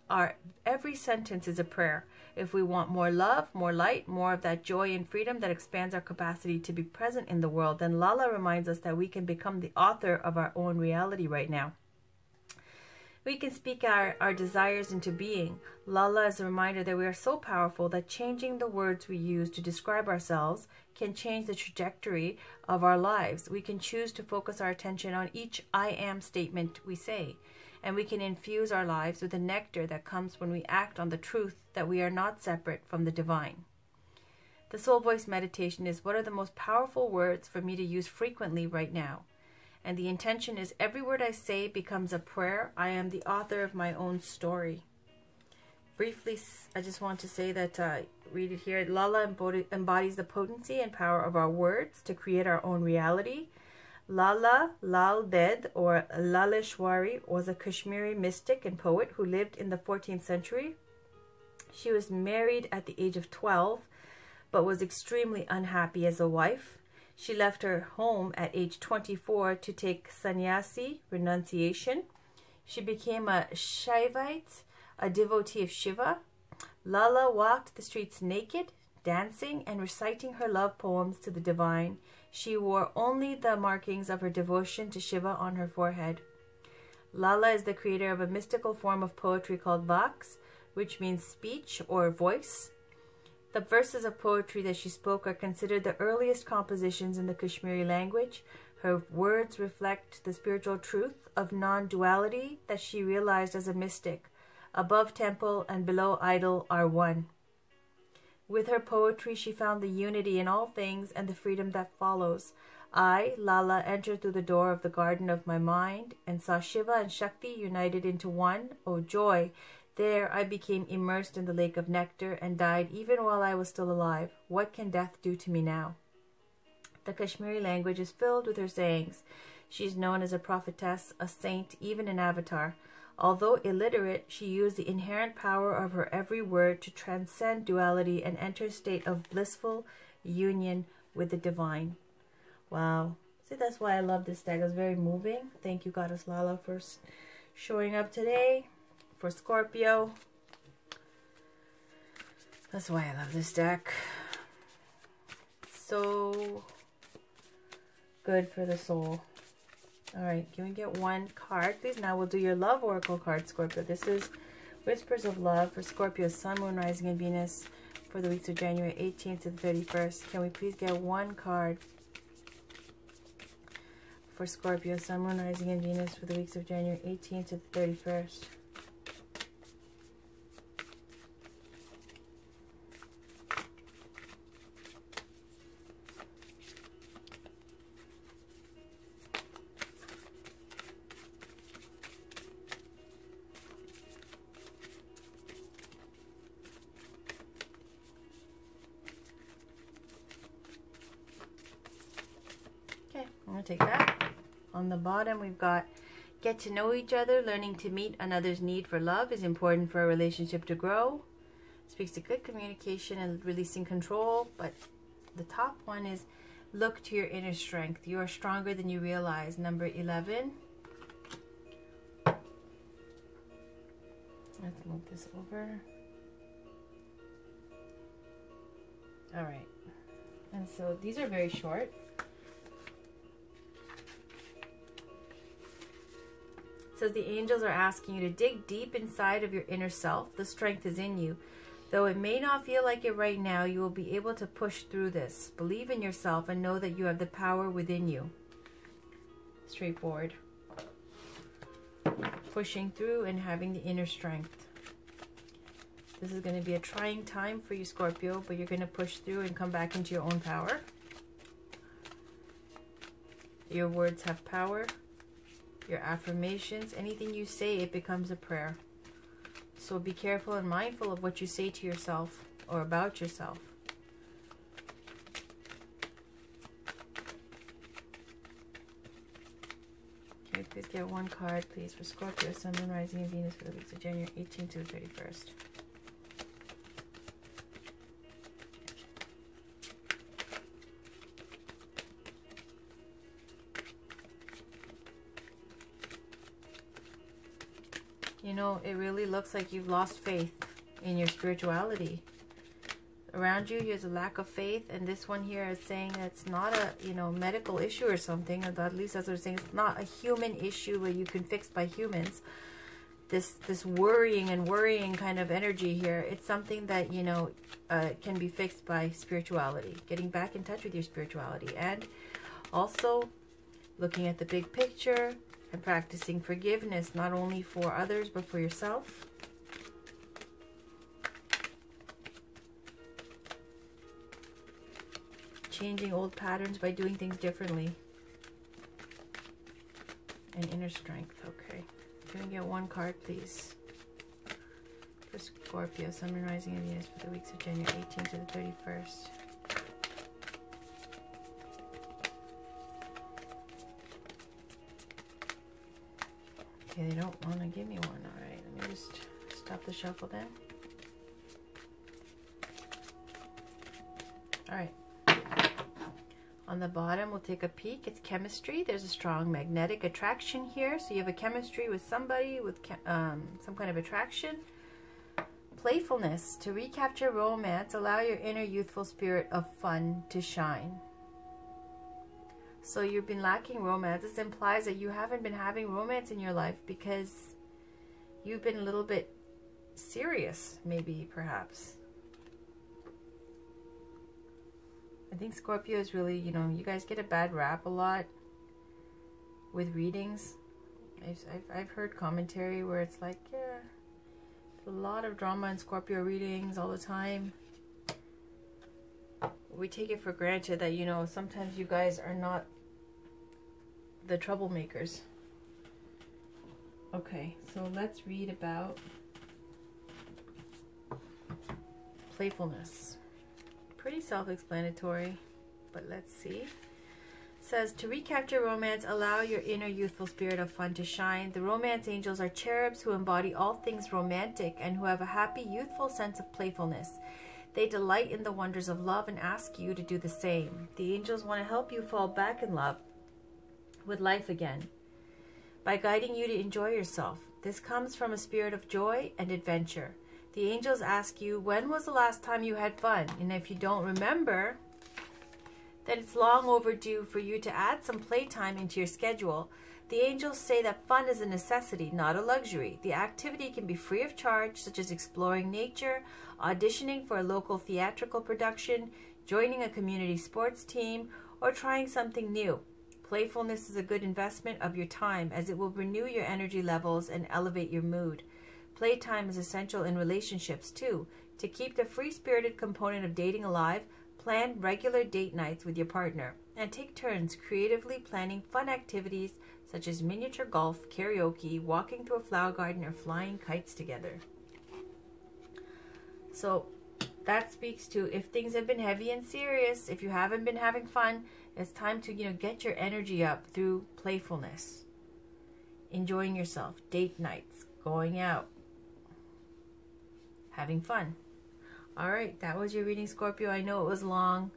every sentence is a prayer. If we want more love, more light, more of that joy and freedom that expands our capacity to be present in the world, then Lala reminds us that we can become the author of our own reality right now. We can speak our desires into being. Lala is a reminder that we are so powerful that changing the words we use to describe ourselves can change the trajectory of our lives. We can choose to focus our attention on each I am statement we say, and we can infuse our lives with the nectar that comes when we act on the truth that we are not separate from the divine. The Soul Voice meditation is, what are the most powerful words for me to use frequently right now? And the intention is, every word I say becomes a prayer. I am the author of my own story. Briefly, I just want to say that, read it here. Lala embodies the potency and power of our words to create our own reality. Lala Lal Ded, or Laleshwari, was a Kashmiri mystic and poet who lived in the 14th century. She was married at the age of 12, but was extremely unhappy as a wife. She left her home at age 24 to take sannyasi, renunciation. She became a Shaivite, a devotee of Shiva. Lala walked the streets naked, dancing and reciting her love poems to the divine. She wore only the markings of her devotion to Shiva on her forehead. Lala is the creator of a mystical form of poetry called Vox, which means speech or voice. The verses of poetry that she spoke are considered the earliest compositions in the Kashmiri language. Her words reflect the spiritual truth of non-duality that she realized as a mystic. Above temple and below idol are one. With her poetry, she found the unity in all things and the freedom that follows. I, Lala, entered through the door of the garden of my mind and saw Shiva and Shakti united into one. Oh joy! There I became immersed in the lake of nectar and died even while I was still alive. What can death do to me now? The Kashmiri language is filled with her sayings. She is known as a prophetess, a saint, even an avatar. Although illiterate, she used the inherent power of her every word to transcend duality and enter a state of blissful union with the divine. Wow. See, that's why I love this deck. It's very moving. Thank you, Goddess Lala, for showing up today for Scorpio. That's why I love this deck. So good for the soul. All right, can we get one card, please? Now we'll do your love oracle card, Scorpio. This is Whispers of Love for Scorpio, Sun, Moon, Rising, and Venus for the weeks of January 18th to the 31st. Can we please get one card for Scorpio, Sun, Moon, Rising, and Venus for the weeks of January 18th to the 31st? Okay, I'm going to take that. On the bottom, we've got get to know each other. Learning to meet another's need for love is important for a relationship to grow. Speaks to good communication and releasing control. But the top one is look to your inner strength. You are stronger than you realize. Number 11. Let's move this over. All right. And so these are very short. So the angels are asking you to dig deep inside of your inner self. The strength is in you. Though it may not feel like it right now, you will be able to push through this. Believe in yourself and know that you have the power within you. Straightforward. Pushing through and having the inner strength. This is going to be a trying time for you, Scorpio, but you're going to push through and come back into your own power. Your words have power. Your affirmations, anything you say, it becomes a prayer. So be careful and mindful of what you say to yourself or about yourself. Okay, please get one card, please, for Scorpio, Sun, Moon, Rising, and Venus for the weeks of January 18th to the 31st. You know, it really looks like you've lost faith in your spirituality. Around you, there's a lack of faith, and this one here is saying that it's not a, you know, medical issue or something. At least that's what it's saying. It's not a human issue where you can fix by humans. This worrying kind of energy here, it's something that, you know, can be fixed by spirituality. Getting back in touch with your spirituality. And also looking at the big picture, and practicing forgiveness, not only for others, but for yourself. Changing old patterns by doing things differently. And inner strength. Okay. Can we get one card, please? For Scorpio, Sun, Moon, Rising, and Venus for the weeks of January 18th to the 31st. Okay, they don't want to give me one. All right, let me just stop the shuffle then. All right. On the bottom, we'll take a peek. It's chemistry. There's a strong magnetic attraction here. So you have a chemistry with somebody with some kind of attraction. Playfulness. To recapture romance, allow your inner youthful spirit of fun to shine. So you've been lacking romance. This implies that you haven't been having romance in your life because you've been a little bit serious, maybe, perhaps. I think Scorpio is really, you know, you guys get a bad rap a lot with readings. I've heard commentary where it's like, yeah, a lot of drama in Scorpio readings all the time. We take it for granted that, you know, sometimes you guys are not the troublemakers. Okay, so let's read about playfulness. Pretty self-explanatory, but let's see. says, to recapture romance, allow your inner youthful spirit of fun to shine. The romance angels are cherubs who embody all things romantic and who have a happy, youthful sense of playfulness. They delight in the wonders of love and ask you to do the same. The angels want to help you fall back in love with life again by guiding you to enjoy yourself. This comes from a spirit of joy and adventure. The angels ask you, when was the last time you had fun? And if you don't remember, then it's long overdue for you to add some playtime into your schedule. The angels say that fun is a necessity, not a luxury. The activity can be free of charge, such as exploring nature, auditioning for a local theatrical production, joining a community sports team, or trying something new. Playfulness is a good investment of your time, as it will renew your energy levels and elevate your mood. Playtime is essential in relationships too. To keep the free-spirited component of dating alive, plan regular date nights with your partner and take turns creatively planning fun activities such as miniature golf, karaoke, walking through a flower garden, or flying kites together. So that speaks to, if things have been heavy and serious, if you haven't been having fun, it's time to, get your energy up through playfulness, enjoying yourself, date nights, going out, having fun. All right, that was your reading, Scorpio. I know it was long,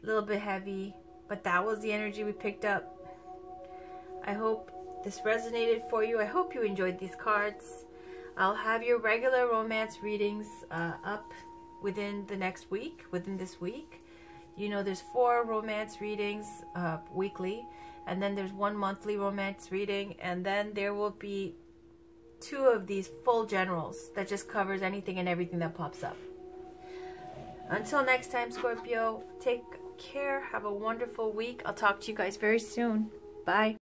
a little bit heavy, but that was the energy we picked up. I hope this resonated for you. I hope you enjoyed these cards. I'll have your regular romance readings up within the next week, within this week. There's 4 romance readings weekly, and then there's 1 monthly romance reading, and then there will be 2 of these full generals that just covers anything and everything that pops up. Until next time, Scorpio, take care. Have a wonderful week. I'll talk to you guys very soon. Bye.